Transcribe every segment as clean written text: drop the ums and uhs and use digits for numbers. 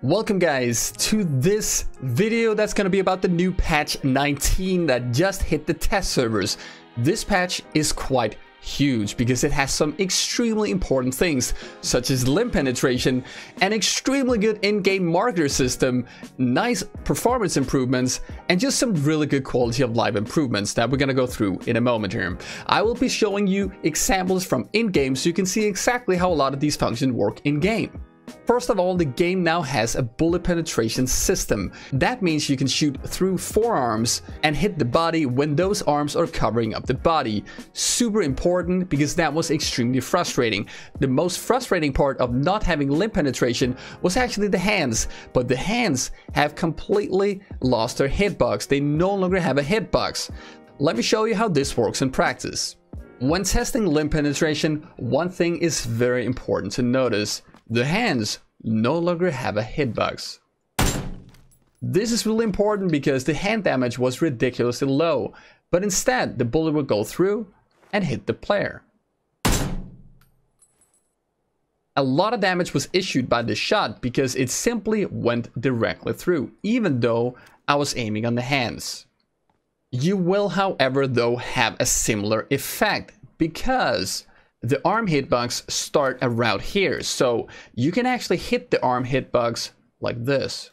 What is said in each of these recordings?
Welcome guys to this video that's going to be about the new patch 19 that just hit the test servers. This patch is quite huge because it has some extremely important things such as limb penetration, an extremely good in-game marker system, nice performance improvements, and just some really good quality of life improvements that we're going to go through in a moment here. I will be showing you examples from in-game so you can see exactly how a lot of these functions work in-game. First of all, the game now has a bullet penetration system. That means you can shoot through forearms and hit the body when those arms are covering up the body. Super important because that was extremely frustrating. The most frustrating part of not having limb penetration was actually the hands, but the hands have completely lost their hitbox. They no longer have a hitbox. Let me show you how this works in practice. When testing limb penetration, one thing is very important to notice. The hands no longer have a hitbox. This is really important because the hand damage was ridiculously low, but instead the bullet would go through and hit the player. A lot of damage was issued by the shot because it simply went directly through, even though I was aiming on the hands. You will, however, though, have a similar effect because the arm hitbox start around here, so you can actually hit the arm hitbox like this.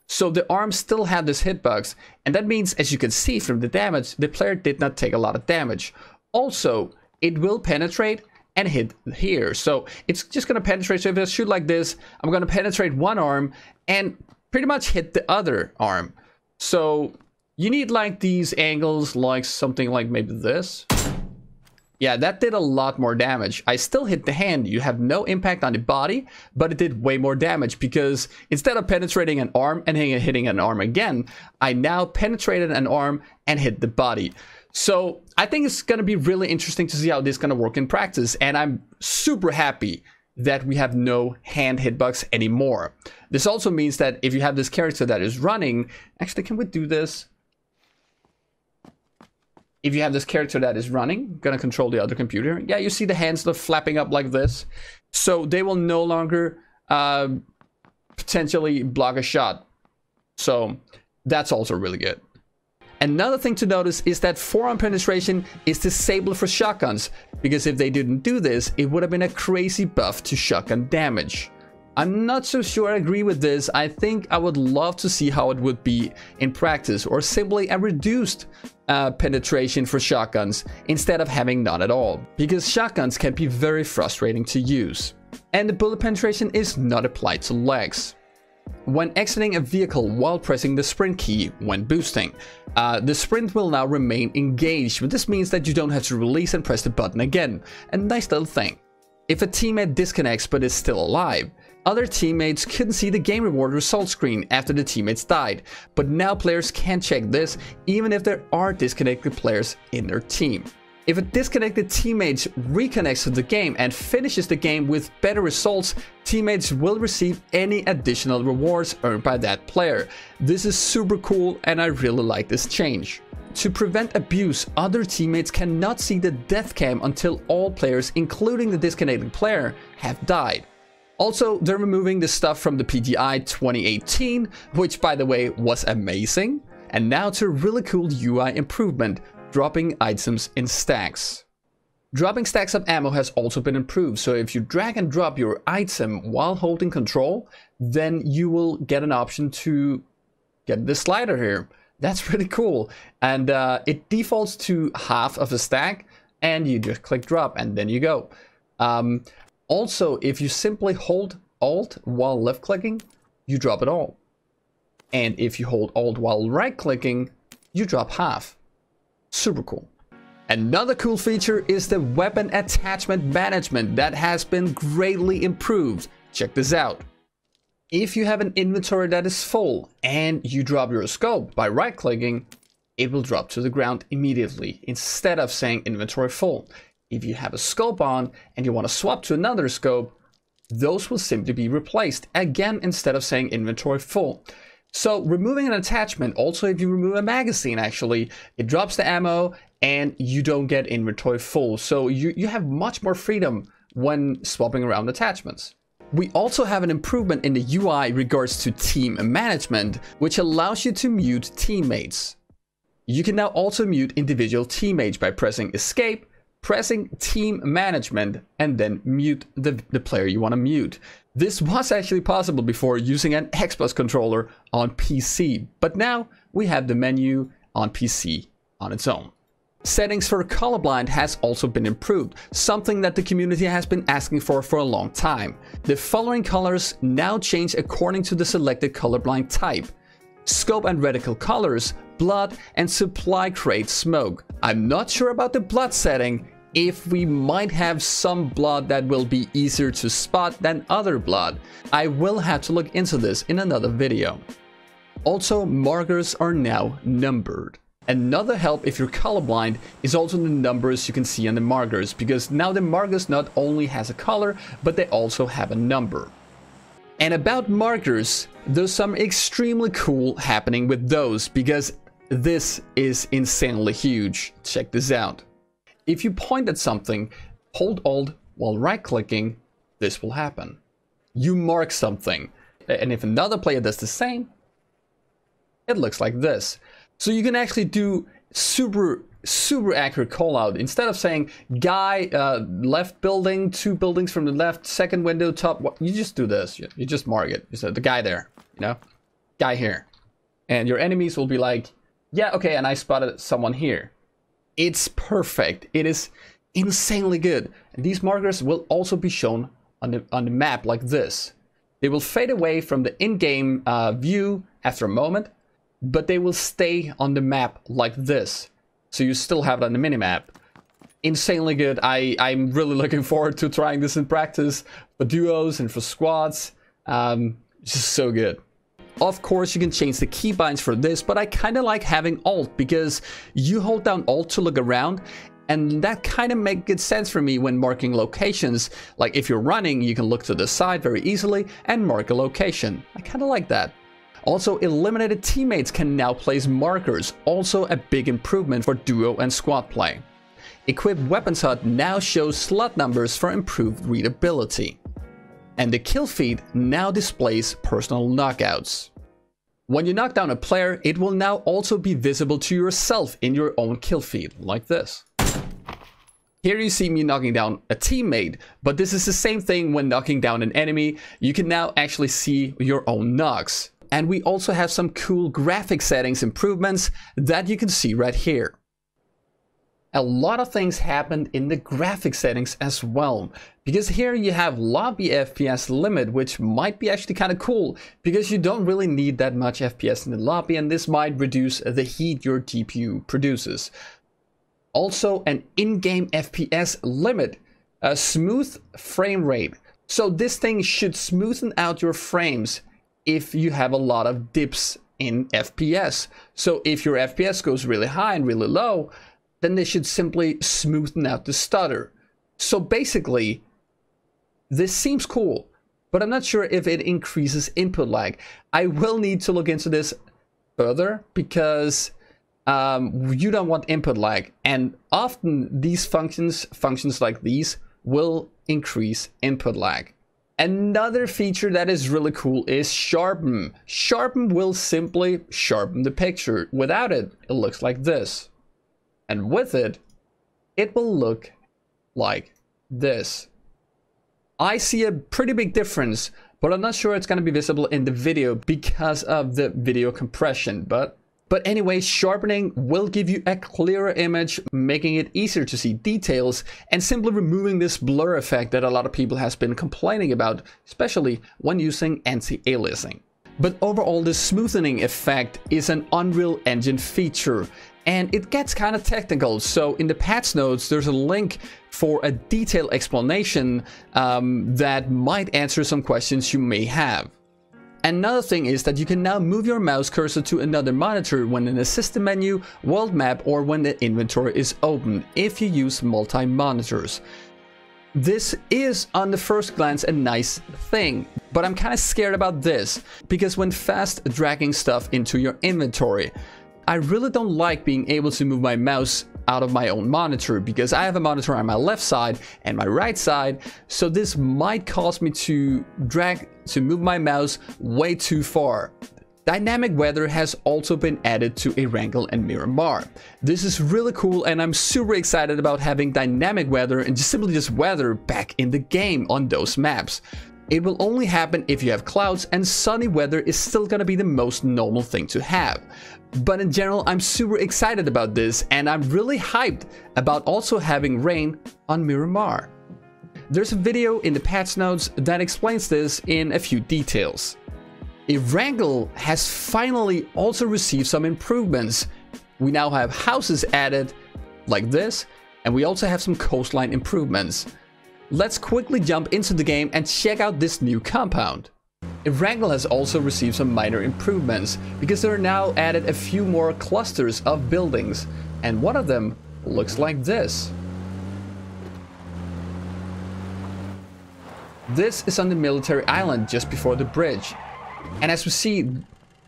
So the arm still had this hitbox, and that means, as you can see from the damage, the player did not take a lot of damage. Also, it will penetrate and hit here, so it's just going to penetrate. So if I shoot like this, I'm going to penetrate one arm and pretty much hit the other arm. So you need like these angles, like something like maybe this. Yeah, that did a lot more damage. I still hit the hand. You have no impact on the body, but it did way more damage because instead of penetrating an arm and hitting an arm again, I now penetrated an arm and hit the body. So I think it's going to be really interesting to see how this is going to work in practice. And I'm super happy that we have no hand hitbox anymore. This also means that if you have this character that is running, actually, can we do this? If you have this character that is running, gonna control the other computer. Yeah, you see the hands flapping up like this. So they will no longer potentially block a shot. So that's also really good. Another thing to notice is that forearm penetration is disabled for shotguns, because if they didn't do this, it would have been a crazy buff to shotgun damage. I'm not so sure I agree with this. I think I would love to see how it would be in practice, or simply a reduced penetration for shotguns instead of having none at all, because shotguns can be very frustrating to use. And the bullet penetration is not applied to legs. When exiting a vehicle while pressing the sprint key when boosting, the sprint will now remain engaged, but this means that you don't have to release and press the button again. A nice little thing. If a teammate disconnects but is still alive, other teammates couldn't see the game reward result screen after the teammates died, but now players can check this even if there are disconnected players in their team. If a disconnected teammate reconnects to the game and finishes the game with better results, teammates will receive any additional rewards earned by that player. This is super cool and I really like this change. To prevent abuse, other teammates cannot see the death cam until all players, including the disconnected player, have died. Also, they're removing the stuff from the PGI 2018, which by the way was amazing. And now to a really cool UI improvement, dropping items in stacks. Dropping stacks of ammo has also been improved, so if you drag and drop your item while holding control, then you will get an option to get the slider here. That's pretty cool. And it defaults to half of the stack, and you just click drop and then you go. Also, if you simply hold Alt while left clicking, you drop it all. And if you hold Alt while right clicking, you drop half. Super cool. Another cool feature is the weapon attachment management that has been greatly improved. Check this out. If you have an inventory that is full and you drop your scope by right clicking, it will drop to the ground immediately instead of saying inventory full. If you have a scope on and you want to swap to another scope, those will simply be replaced again instead of saying inventory full. So removing an attachment, also if you remove a magazine, actually, it drops the ammo and you don't get inventory full. So you have much more freedom when swapping around attachments. We also have an improvement in the UI regards to team management, which allows you to mute teammates. You can now also mute individual teammates by pressing escape, pressing team management, and then mute the player you want to mute. This was actually possible before using an Xbox controller on PC, but now we have the menu on PC on its own. Settings for colorblind has also been improved, something that the community has been asking for a long time. The following colors now change according to the selected colorblind type: scope and reticle colors, blood, and supply crate smoke. I'm not sure about the blood setting, if we might have some blood that will be easier to spot than other blood. I will have to look into this in another video. Also, markers are now numbered. Another help if you're colorblind is also the numbers you can see on the markers, because now the markers not only has a color, but they also have a number. And about markers, there's some extremely cool happening with those, because this is insanely huge. Check this out. If you point at something, hold Alt while right-clicking, this will happen. You mark something, and if another player does the same, it looks like this. So you can actually do super accurate call out. Instead of saying guy, left building, 2 buildings from the left, second window, top, you just do this. You just mark it. You say the guy there, you know, guy here. And your enemies will be like, yeah, okay, and I spotted someone here. It's perfect. It is insanely good. And these markers will also be shown on the map like this. They will fade away from the in-game view after a moment, but they will stay on the map like this. So you still have it on the minimap. Insanely good. I'm really looking forward to trying this in practice for duos and for squads. Just so good. Of course, you can change the keybinds for this, but I kind of like having Alt, because you hold down Alt to look around, and that kind of makes good sense for me when marking locations. Like if you're running, you can look to the side very easily and mark a location. I kind of like that. Also, eliminated teammates can now place markers, also a big improvement for duo and squad play. Equipped Weapons HUD now shows slot numbers for improved readability. And the kill feed now displays personal knockouts. When you knock down a player, it will now also be visible to yourself in your own kill feed, like this. Here you see me knocking down a teammate, but this is the same thing when knocking down an enemy. You can now actually see your own knocks. And we also have some cool graphic settings improvements that you can see right here. A lot of things happened in the graphic settings as well, because here you have lobby FPS limit, which might be actually kind of cool, because you don't really need that much FPS in the lobby, and this might reduce the heat your GPU produces. Also, an in-game FPS limit, a smooth frame rate. So this thing should smoothen out your frames if you have a lot of dips in FPS. So if your FPS goes really high and really low, then they should simply smoothen out the stutter. So basically, this seems cool, but I'm not sure if it increases input lag. I will need to look into this further, because you don't want input lag, and often these functions like these will increase input lag. Another feature that is really cool is sharpen. Sharpen will simply sharpen the picture. Without it, it looks like this. And with it, it will look like this. I see a pretty big difference, but I'm not sure it's going to be visible in the video because of the video compression. But anyway, sharpening will give you a clearer image, making it easier to see details, and simply removing this blur effect that a lot of people has been complaining about, especially when using anti-aliasing. But overall, the smoothening effect is an Unreal Engine feature, and it gets kind of technical. So in the patch notes, there's a link for a detailed explanation that might answer some questions you may have. Another thing is that you can now move your mouse cursor to another monitor when in a system menu, world map, or when the inventory is open, if you use multi-monitors. This is on the first glance a nice thing, but I'm kind of scared about this, because when fast dragging stuff into your inventory, I really don't like being able to move my mouse out of my own monitor, because I have a monitor on my left side and my right side, so this might cause me to move my mouse way too far. Dynamic weather has also been added to Erangel and Miramar. This is really cool, and I'm super excited about having dynamic weather and simply just weather back in the game on those maps. It will only happen if you have clouds, and sunny weather is still gonna be the most normal thing to have. But in general, I'm super excited about this, and I'm really hyped about also having rain on Miramar. There's a video in the patch notes that explains this in a few details. Erangel has finally also received some improvements. We now have houses added like this, and we also have some coastline improvements. Let's quickly jump into the game and check out this new compound. Erangel has also received some minor improvements, because there are now added a few more clusters of buildings, and one of them looks like this. This is on the military island just before the bridge. And as we see,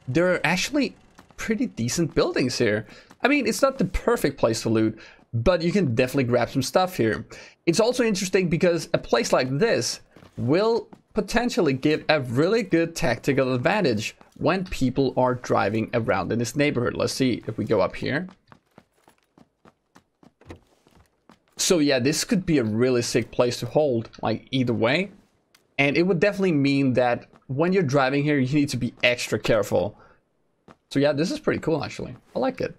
there are actually pretty decent buildings here. I mean, it's not the perfect place to loot, but you can definitely grab some stuff here. It's also interesting because a place like this will potentially give a really good tactical advantage when people are driving around in this neighborhood. Let's see if we go up here. So yeah, this could be a really sick place to hold, like either way. And it would definitely mean that when you're driving here, you need to be extra careful. So yeah, this is pretty cool actually. I like it.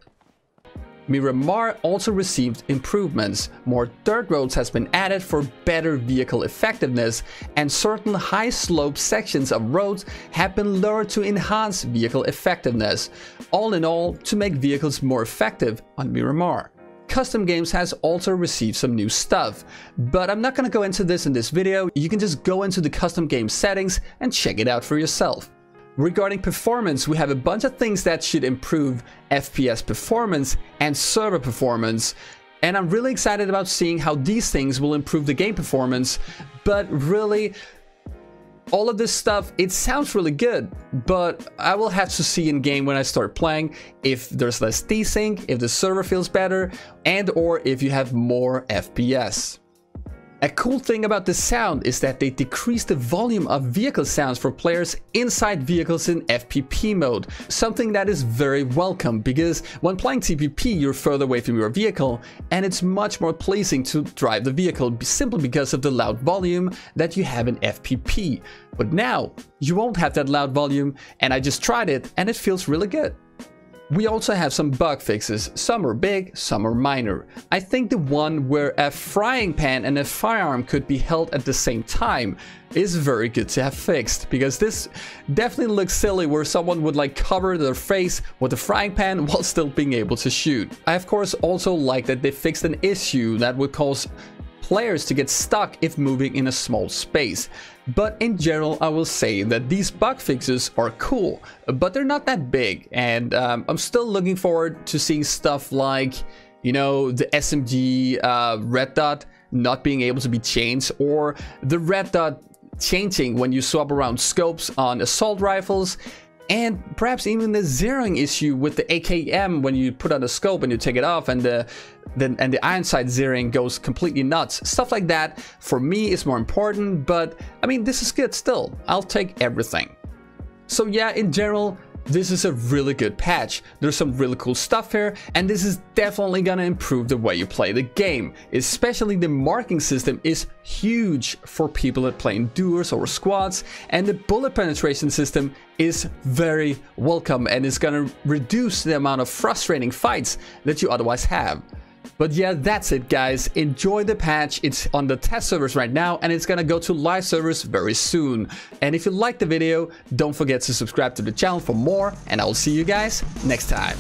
Miramar also received improvements. More dirt roads has been added for better vehicle effectiveness, and certain high slope sections of roads have been lowered to enhance vehicle effectiveness. All in all, to make vehicles more effective on Miramar. Custom Games has also received some new stuff, but I'm not going to go into this in this video. You can just go into the custom game settings and check it out for yourself. Regarding performance, we have a bunch of things that should improve FPS performance and server performance, and I'm really excited about seeing how these things will improve the game performance. But really, all of this stuff, it sounds really good, but I will have to see in game when I start playing if there's less desync, if the server feels better, and or if you have more FPS. A cool thing about the sound is that they decrease the volume of vehicle sounds for players inside vehicles in FPP mode, something that is very welcome, because when playing TPP you're further away from your vehicle, and it's much more pleasing to drive the vehicle simply because of the loud volume that you have in FPP. But now you won't have that loud volume, and I just tried it and it feels really good. We also have some bug fixes. Some are big, some are minor. I think the one where a frying pan and a firearm could be held at the same time is very good to have fixed, because this definitely looks silly where someone would like cover their face with a frying pan while still being able to shoot. I of course also like that they fixed an issue that would cause players to get stuck if moving in a small space. But in general, I will say that these bug fixes are cool, but they're not that big, and I'm still looking forward to seeing stuff like, you know, the SMG red dot not being able to be changed, or the red dot changing when you swap around scopes on assault rifles, and perhaps even the zeroing issue with the AKM when you put on a scope and you take it off, and the iron sight zeroing goes completely nuts. Stuff like that for me is more important, but I mean, this is good still. I'll take everything. So yeah, in general, this is a really good patch. There's some really cool stuff here, and this is definitely gonna improve the way you play the game. Especially the marking system is huge for people that play in duos or squads, and the bullet penetration system is very welcome and is gonna reduce the amount of frustrating fights that you otherwise have. But yeah, that's it guys. Enjoy the patch. It's on the test servers right now, and it's gonna go to live servers very soon. And if you liked the video, don't forget to subscribe to the channel for more, and I'll see you guys next time.